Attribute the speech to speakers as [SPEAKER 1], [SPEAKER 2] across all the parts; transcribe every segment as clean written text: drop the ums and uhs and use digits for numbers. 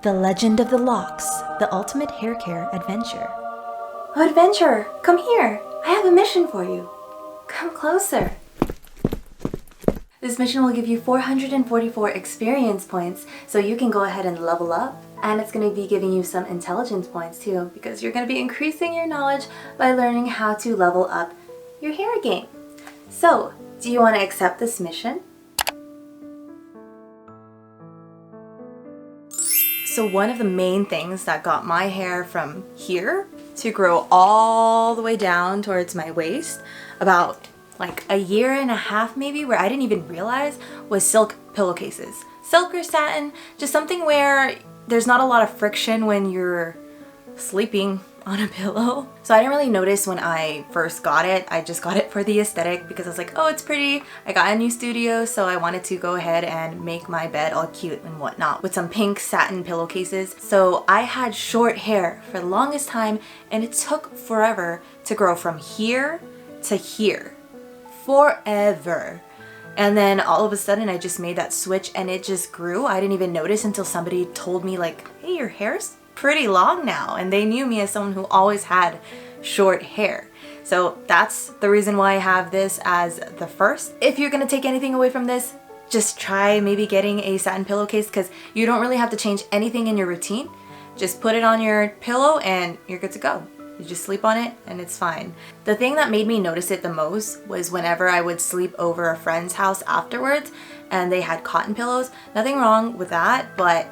[SPEAKER 1] The Legend of the Locks, the ultimate hair care adventure.
[SPEAKER 2] Oh, adventurer, come here. I have a mission for you. Come closer. This mission will give you 444 experience points, so you can go ahead and level up. And it's going to be giving you some intelligence points too, because you're going to be increasing your knowledge by learning how to level up your hair game. So, do you want to accept this mission? So one of the main things that got my hair from here to grow all the way down towards my waist, about like a year and a half maybe, where I didn't even realize, was silk pillowcases. Silk or satin, just something where there's not a lot of friction when you're sleeping on a pillow. So I didn't really notice when I first got it. I just got it for the aesthetic because I was like, oh, it's pretty. I got a new studio, so I wanted to go ahead and make my bed all cute and whatnot with some pink satin pillowcases. So I had short hair for the longest time, and it took forever to grow from here to here. Forever. And then all of a sudden I just made that switch and it just grew. I didn't even notice until somebody told me like, hey, your hair's pretty long now, and they knew me as someone who always had short hair. So that's the reason why I have this as the first. If you're gonna take anything away from this, just try maybe getting a satin pillowcase, because you don't really have to change anything in your routine. Just put it on your pillow and you're good to go. You just sleep on it and it's fine. The thing that made me notice it the most was whenever I would sleep over a friend's house afterwards and they had cotton pillows. Nothing wrong with that, but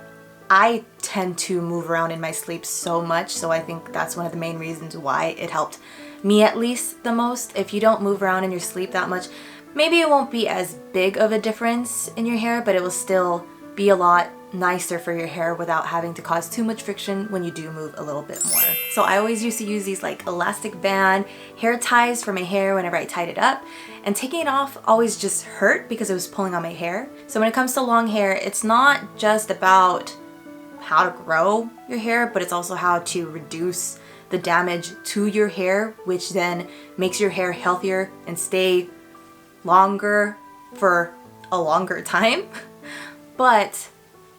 [SPEAKER 2] I tend to move around in my sleep so much, so I think that's one of the main reasons why it helped me at least the most. If you don't move around in your sleep that much, maybe it won't be as big of a difference in your hair, but it will still be a lot nicer for your hair without having to cause too much friction when you do move a little bit more. So I always used to use these like elastic band hair ties for my hair whenever I tied it up, and taking it off always just hurt because it was pulling on my hair. So when it comes to long hair, it's not just about how to grow your hair, but it's also how to reduce the damage to your hair, which then makes your hair healthier and stay longer for a longer time. But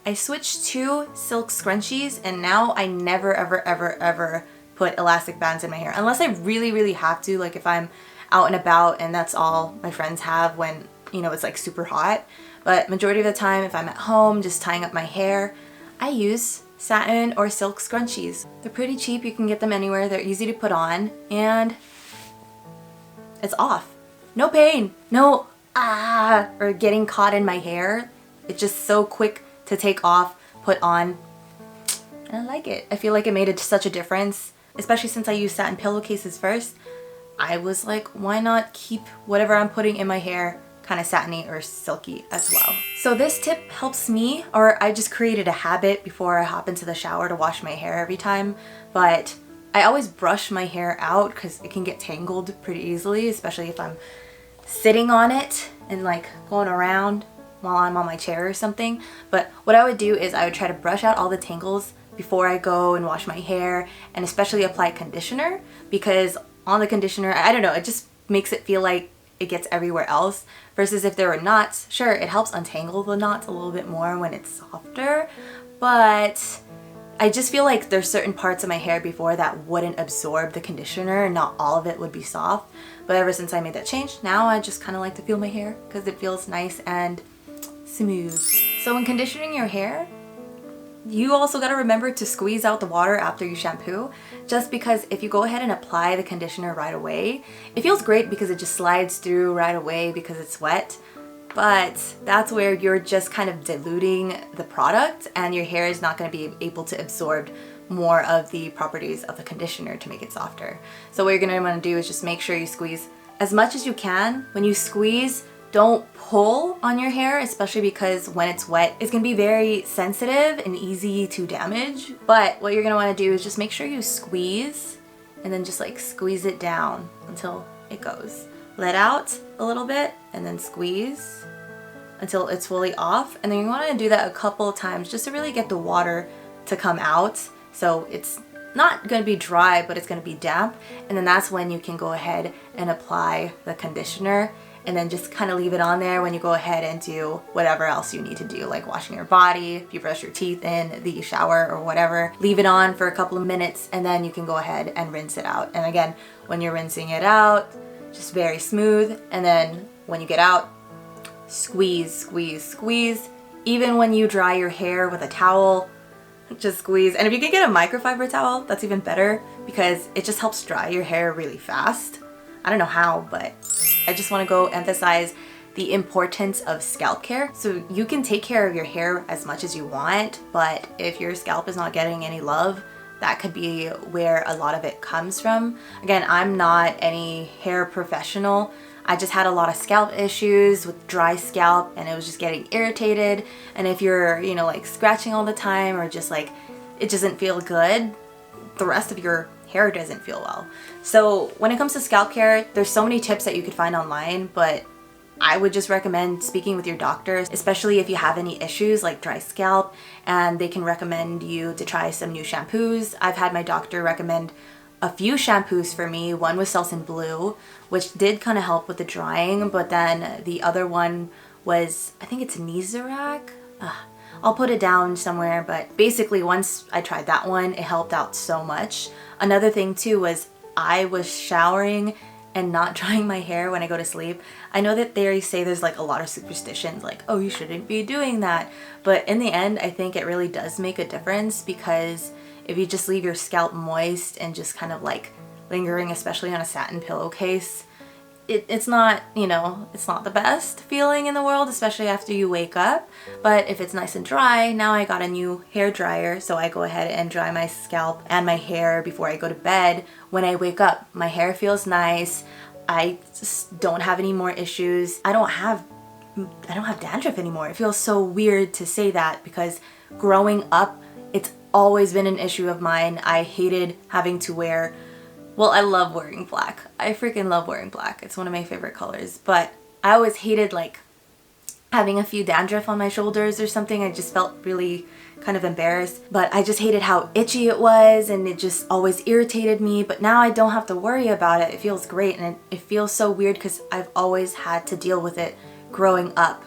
[SPEAKER 2] I switched to silk scrunchies, and now I never ever put elastic bands in my hair unless I really have to, like if I'm out and about and that's all my friends have when, you know, it's like super hot. But majority of the time, if I'm at home just tying up my hair, I use satin or silk scrunchies. They're pretty cheap, you can get them anywhere, they're easy to put on, and it's off. No pain, no or getting caught in my hair. It's just so quick to take off, put on, and I like it. I feel like it made such a difference, especially since I used satin pillowcases first. I was like, why not keep whatever I'm putting in my hair kind of satiny or silky as well. So this tip helps me, or I just created a habit before I hop into the shower to wash my hair every time, but I always brush my hair out because it can get tangled pretty easily, especially if I'm sitting on it and like going around while I'm on my chair or something. But what I would do is I would try to brush out all the tangles before I go and wash my hair, and especially apply conditioner, because on the conditioner, I don't know, it just makes it feel like it gets everywhere else, versus if there were knots, sure, it helps untangle the knots a little bit more when it's softer, but I just feel like there's certain parts of my hair before that wouldn't absorb the conditioner, and not all of it would be soft. But ever since I made that change, now I just kind of like to feel my hair because it feels nice and smooth. So when conditioning your hair, you also got to remember to squeeze out the water after you shampoo, just because if you go ahead and apply the conditioner right away, it feels great because it just slides through right away because it's wet, but that's where you're just kind of diluting the product and your hair is not going to be able to absorb more of the properties of the conditioner to make it softer. So what you're going to want to do is just make sure you squeeze as much as you can. When you squeeze, don't pull on your hair, especially because when it's wet, it's gonna be very sensitive and easy to damage. But what you're gonna wanna do is just make sure you squeeze, and then just like squeeze it down until it goes. Let out a little bit and then squeeze until it's fully off. And then you wanna do that a couple of times just to really get the water to come out. So it's not gonna be dry, but it's gonna be damp. And then that's when you can go ahead and apply the conditioner. and then just kind of leave it on there when you go ahead and do whatever else you need to do, like washing your body, if you brush your teeth in the shower or whatever. Leave it on for a couple of minutes and then you can go ahead and rinse it out. And again, when you're rinsing it out, just very smooth, and then when you get out, squeeze, squeeze, squeeze. Even when you dry your hair with a towel, just squeeze. And if you can get a microfiber towel, that's even better because it just helps dry your hair really fast. I don't know how, but I just want to go emphasize the importance of scalp care. So you can take care of your hair as much as you want, but if your scalp is not getting any love, that could be where a lot of it comes from. Again, I'm not any hair professional. I just had a lot of scalp issues with dry scalp and it was just getting irritated. And if you're, you know, like scratching all the time or just like it doesn't feel good, the rest of your hair doesn't feel well. So when it comes to scalp care, there's so many tips that you could find online, but I would just recommend speaking with your doctors, especially if you have any issues like dry scalp, and they can recommend you to try some new shampoos. I've had my doctor recommend a few shampoos for me. One was Selsun Blue, which did kind of help with the drying, but then the other one was, I think it's Nizorak. I'll put it down somewhere, but basically once I tried that one, it helped out so much. Another thing too was I was showering and not drying my hair when I go to sleep. I know that they say there's like a lot of superstitions like, oh, you shouldn't be doing that. But in the end, I think it really does make a difference because if you just leave your scalp moist and just kind of like lingering, especially on a satin pillowcase, it's not, you know, it's not the best feeling in the world, especially after you wake up. But if it's nice and dry, now I got a new hair dryer, so I go ahead and dry my scalp and my hair before I go to bed. When I wake up, my hair feels nice. I just don't have any more issues. I don't have dandruff anymore. It feels so weird to say that because growing up, it's always been an issue of mine. I hated having to wear, well, I love wearing black. I freaking love wearing black. It's one of my favorite colors. But I always hated like having a few dandruff on my shoulders or something. I just felt really kind of embarrassed. But I just hated how itchy it was and it just always irritated me. But now I don't have to worry about it. It feels great, and it feels so weird because I've always had to deal with it growing up.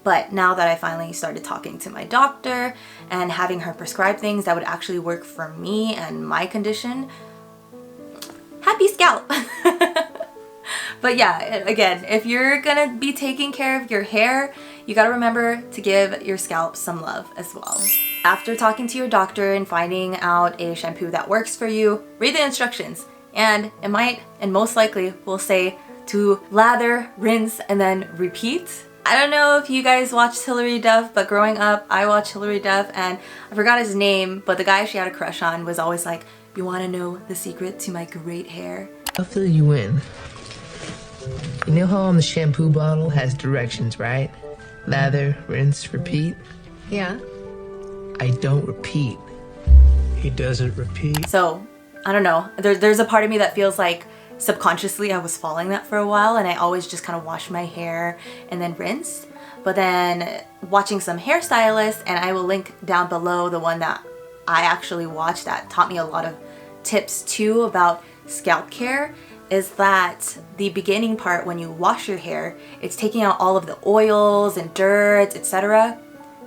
[SPEAKER 2] But now that I finally started talking to my doctor and having her prescribe things that would actually work for me and my condition, happy scalp. But yeah, again, if you're gonna be taking care of your hair, you gotta remember to give your scalp some love as well. After talking to your doctor and finding out a shampoo that works for you, read the instructions. And it might, and most likely, will say to lather, rinse, and then repeat. I don't know if you guys watched Hilary Duff, but growing up, I watched Hilary Duff, and I forgot his name, but the guy she had a crush on was always like, you wanna know the secret to my great hair?
[SPEAKER 3] I'll fill you in. You know how on the shampoo bottle has directions, right? Lather, rinse, repeat?
[SPEAKER 4] Yeah.
[SPEAKER 3] I don't repeat.
[SPEAKER 5] He doesn't repeat.
[SPEAKER 2] So, I don't know. There's a part of me that feels like subconsciously I was following that for a while, and I always just kind of wash my hair and then rinse. But then watching some hairstylists, and I will link down below the one that I actually watched that taught me a lot of tips too about scalp care, is that the beginning part when you wash your hair, it's taking out all of the oils and dirt, etc.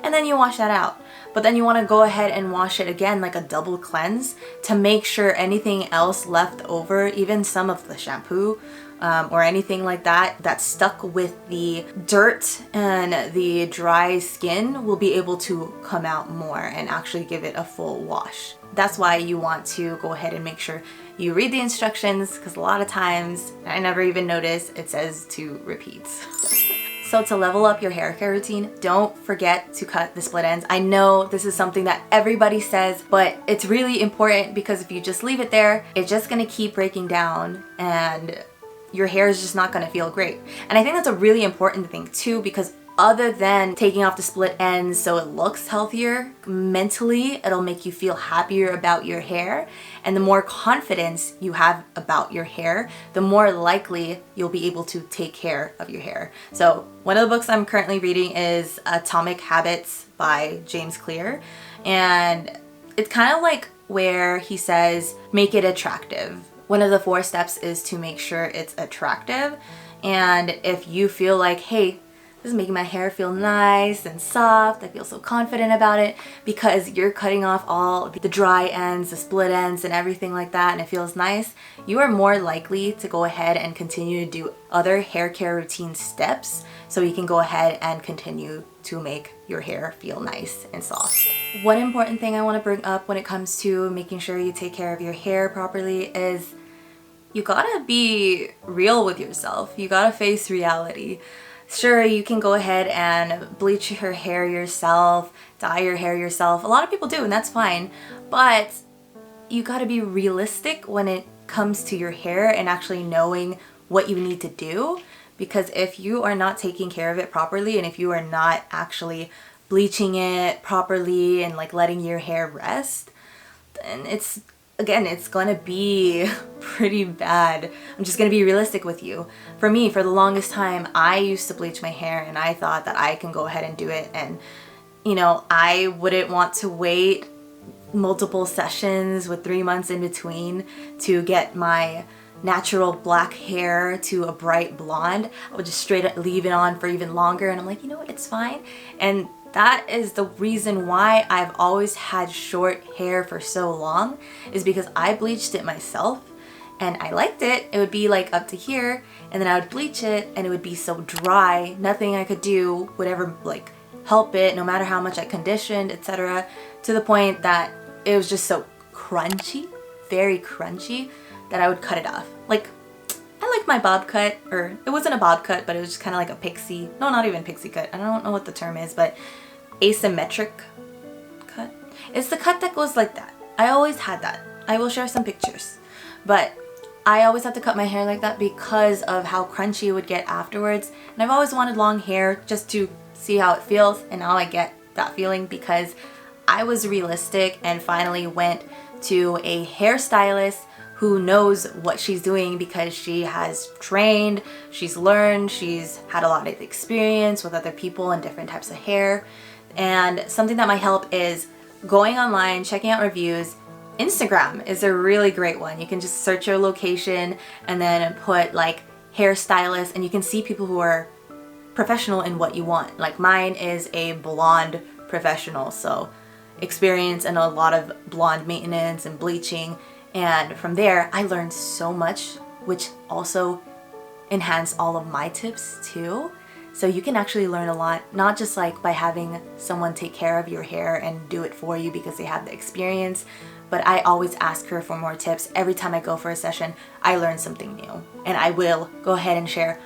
[SPEAKER 2] And then you wash that out. But then you want to go ahead and wash it again like a double cleanse to make sure anything else left over, even some of the shampoo or anything like that that's stuck with the dirt and the dry skin, will be able to come out more and actually give it a full wash. That's why you want to go ahead and make sure you read the instructions, because a lot of times, I never even notice, it says to repeat. So to level up your hair care routine, don't forget to cut the split ends. I know this is something that everybody says, but it's really important because if you just leave it there, it's just gonna keep breaking down and your hair is just not gonna feel great. And I think that's a really important thing too, because other than taking off the split ends so it looks healthier, mentally it'll make you feel happier about your hair. And the more confidence you have about your hair, the more likely you'll be able to take care of your hair. So one of the books I'm currently reading is Atomic Habits by James Clear. And it's kind of like where he says, make it attractive. One of the 4 steps is to make sure it's attractive. And if you feel like, hey, this is making my hair feel nice and soft, I feel so confident about it because you're cutting off all the dry ends, the split ends and everything like that, and it feels nice, you are more likely to go ahead and continue to do other hair care routine steps so you can go ahead and continue to make your hair feel nice and soft. One important thing I want to bring up when it comes to making sure you take care of your hair properly is you gotta be real with yourself. You gotta face reality. Sure, you can go ahead and bleach your hair yourself, dye your hair yourself. A lot of people do, and that's fine. But you gotta be realistic when it comes to your hair and actually knowing what you need to do. Because if you are not taking care of it properly, and if you are not actually bleaching it properly and like letting your hair rest, then it's gonna be pretty bad. I'm just gonna be realistic with you. For me, for the longest time, I used to bleach my hair and I thought that I can go ahead and do it, and you know, I wouldn't want to wait multiple sessions with 3 months in between to get my natural black hair to a bright blonde. I would just straight up leave it on for even longer, and I'm like, you know what, it's fine. And that is the reason why I've always had short hair for so long, is because I bleached it myself and I liked it. It would be like up to here, and then I would bleach it and it would be so dry, nothing I could do would ever like help it, no matter how much I conditioned, etc., to the point that it was just so crunchy, very crunchy, that I would cut it off. Like, I like my bob cut, or it wasn't a bob cut, but it was just kind of like a pixie, no, not even pixie cut, I don't know what the term is, but asymmetric cut. It's the cut that goes like that. I always had that. I will share some pictures, but I always had to cut my hair like that because of how crunchy it would get afterwards. And I've always wanted long hair just to see how it feels, and now I get that feeling because I was realistic and finally went to a hairstylist who knows what she's doing because she has trained, she's learned, she's had a lot of experience with other people and different types of hair. And something that might help is going online, checking out reviews. Instagram is a really great one. You can just search your location and then put like hairstylist, and you can see people who are professional in what you want. Like mine is a blonde professional, so experience and a lot of blonde maintenance and bleaching. And from there, I learned so much, which also enhanced all of my tips too. So you can actually learn a lot, not just like by having someone take care of your hair and do it for you because they have the experience, but I always ask her for more tips. Every time I go for a session, I learn something new. And I will go ahead and share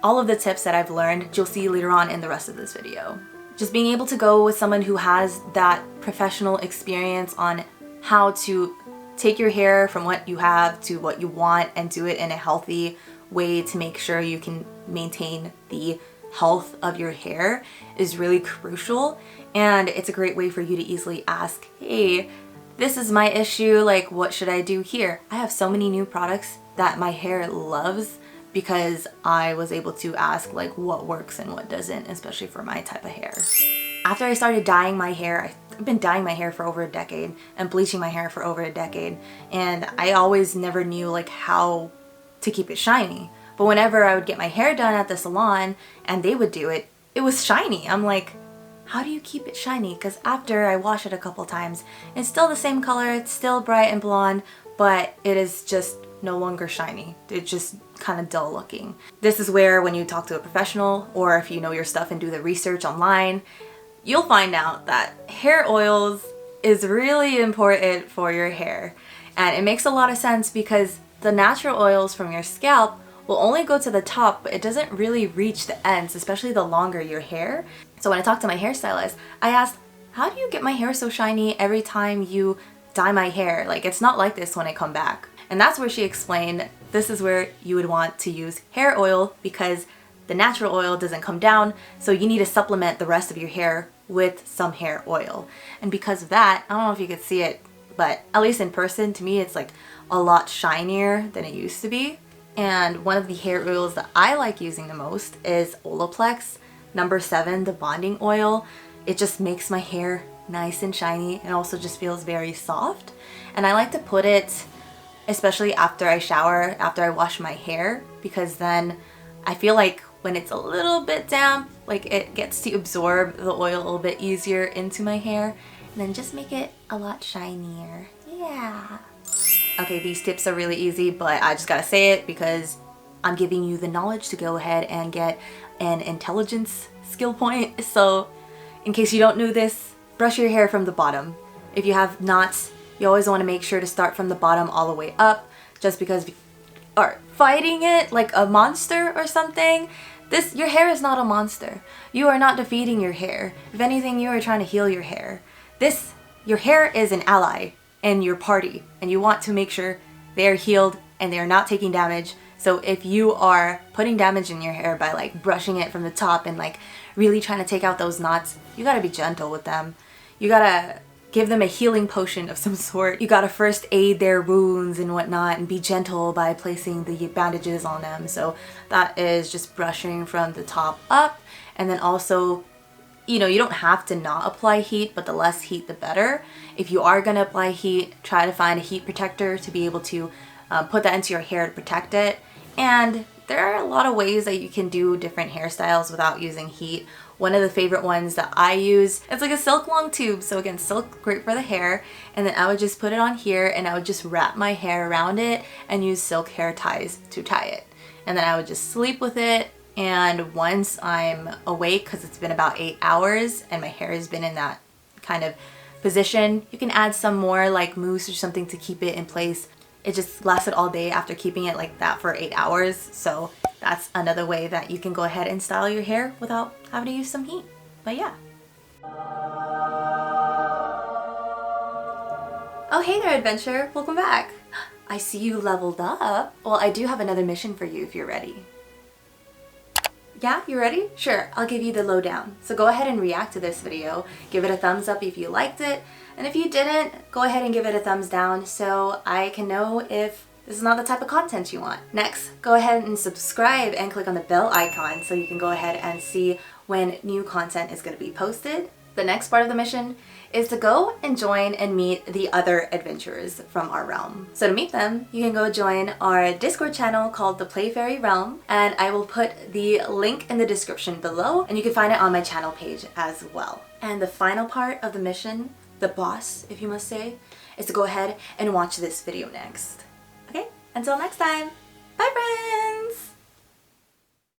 [SPEAKER 2] all of the tips that I've learned. You'll see later on in the rest of this video. Just being able to go with someone who has that professional experience on how to take your hair from what you have to what you want and do it in a healthy way to make sure you can maintain the health of your hair is really crucial. And it's a great way for you to easily ask, hey, this is my issue, like what should I do here? I have so many new products that my hair loves because I was able to ask like what works and what doesn't, especially for my type of hair. After I started dyeing my hair, I've been dyeing my hair for over a decade and bleaching my hair for over a decade, and I always never knew like how to keep it shiny. But whenever I would get my hair done at the salon and they would do it, it was shiny. I'm like, how do you keep it shiny? Because after I wash it a couple times, it's still the same color, it's still bright and blonde, but it is just no longer shiny. It's just kind of dull looking. This is where when you talk to a professional, or if you know your stuff and do the research online, you'll find out that hair oils is really important for your hair. And it makes a lot of sense because the natural oils from your scalp will only go to the top, but it doesn't really reach the ends, especially the longer your hair. So when I talked to my hairstylist, I asked, how do you get my hair so shiny every time you dye my hair? Like, it's not like this when I come back. And that's where she explained, this is where you would want to use hair oil because the natural oil doesn't come down, so you need to supplement the rest of your hair with some hair oil. And because of that, I don't know if you could see it, but at least in person, to me, it's like a lot shinier than it used to be. And one of the hair oils that I like using the most is Olaplex number 7, the bonding oil. It just makes my hair nice and shiny and also just feels very soft. And I like to put it especially after I shower, after I wash my hair, because then I feel like when it's a little bit damp, like it gets to absorb the oil a little bit easier into my hair, and then just make it a lot shinier. Yeah. Okay, these tips are really easy, but I just gotta say it because I'm giving you the knowledge to go ahead and get an intelligence skill point. So in case you don't know this, brush your hair from the bottom. If you have knots, you always want to make sure to start from the bottom all the way up, just because you are fighting it like a monster or something. Your hair is not a monster. You are not defeating your hair. If anything, you are trying to heal your hair. Your hair is an ally in your party, and you want to make sure they are healed and they are not taking damage. So if you are putting damage in your hair by like brushing it from the top and like really trying to take out those knots, you gotta be gentle with them. You gotta give them a healing potion of some sort. You gotta first aid their wounds and whatnot and be gentle by placing the bandages on them. So that is just brushing from the top up. And then also, you know, you don't have to not apply heat, but the less heat the better. If you are gonna apply heat, try to find a heat protector to be able to put that into your hair to protect it. And there are a lot of ways that you can do different hairstyles without using heat. One of the favorite ones that I use, it's like a silk long tube. So again, silk, great for the hair. And then I would just put it on here and I would just wrap my hair around it and use silk hair ties to tie it. And then I would just sleep with it. And once I'm awake, because it's been about 8 hours and my hair has been in that kind of position, you can add some more like mousse or something to keep it in place. It just lasted all day after keeping it like that for 8 hours. So that's another way that you can go ahead and style your hair without having to use some heat. But yeah. Oh, hey there, adventure. Welcome back. I see you leveled up. Well, I do have another mission for you if you're ready. Yeah, you ready? Sure, I'll give you the lowdown. So go ahead and react to this video. Give it a thumbs up if you liked it. And if you didn't, go ahead and give it a thumbs down so I can know if this is not the type of content you want. Next, go ahead and subscribe and click on the bell icon so you can go ahead and see when new content is going to be posted. The next part of the mission is to go and join and meet the other adventurers from our realm. So to meet them, you can go join our Discord channel called the PLAYfaery realm, and I will put the link in the description below, and you can find it on my channel page as well. And the final part of the mission, the boss, if you must say, is to go ahead and watch this video next. Okay, until next time, bye friends!